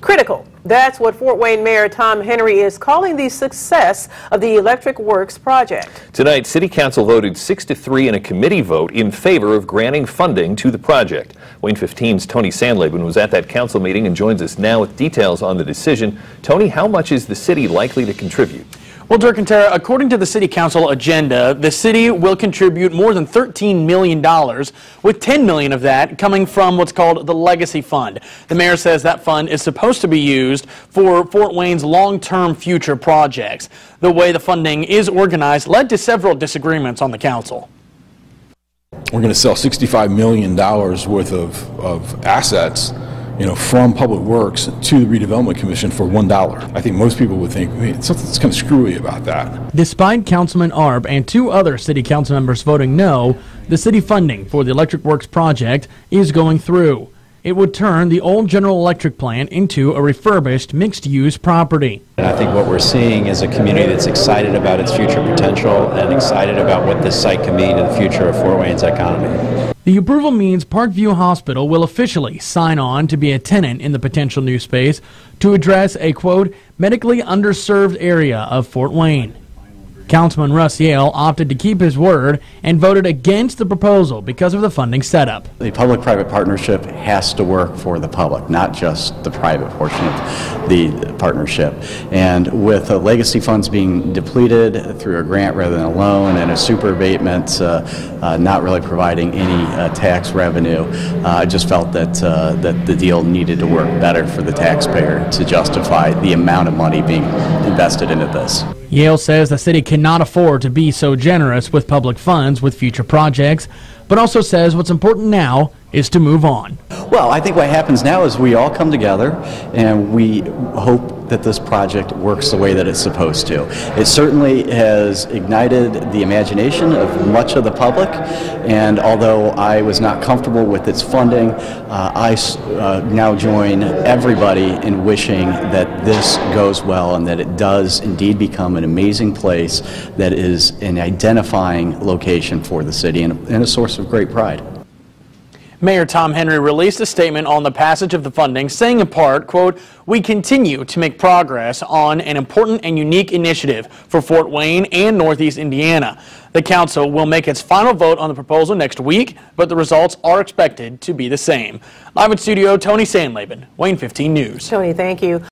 critical. That's what Fort Wayne Mayor Tom Henry is calling the success of the Electric Works project. Tonight, City Council voted 6-3 in a committee vote in favor of granting funding to the project. Wayne 15's Tony Sandlaben was at that council meeting and joins us now with details on the decision. Tony, how much is the city likely to contribute? Well, Dirk and Tara, according to the City Council agenda, the city will contribute more than $13 million, with $10 million of that coming from what's called the Legacy Fund. The mayor says that fund is supposed to be used for Fort Wayne's long-term future projects. The way the funding is organized led to several disagreements on the council. We're going to sell $65 million worth of assets, from Public Works to the Redevelopment Commission for $1. I think most people would think, something's kind of screwy about that. Despite Councilman Arp and 2 other city council members voting no, the city funding for the Electric Works project is going through. It would turn the old General Electric plant into a refurbished mixed-use property. And I think what we're seeing is a community that's excited about its future potential and excited about what this site can mean to the future of Fort Wayne's economy. The approval means Parkview Hospital will officially sign on to be a tenant in the potential new space to address a, quote, medically underserved area of Fort Wayne. Councilman Russ Yale opted to keep his word and voted against the proposal because of the funding setup. The public-private partnership has to work for the public, not just the private portion of the partnership. And with legacy funds being depleted through a grant rather than a loan and a super abatement not really providing any tax revenue, I just felt that the deal needed to work better for the taxpayer to justify the amount of money being invested into this. Yale says the city cannot afford to be so generous with public funds with future projects, but also says what's important now is to move on. Well, I think what happens now is we all come together and we hope that this project works the way that it's supposed to. It certainly has ignited the imagination of much of the public, and although I was not comfortable with its funding, I now join everybody in wishing that this goes well and that it does indeed become an amazing place that is an identifying location for the city and a source of great pride. Mayor Tom Henry released a statement on the passage of the funding, saying in part, quote, "We continue to make progress on an important and unique initiative for Fort Wayne and Northeast Indiana. The council will make its final vote on the proposal next week, but the results are expected to be the same." Live in studio, Tony Sandlaben, Wayne 15 News. Tony, thank you.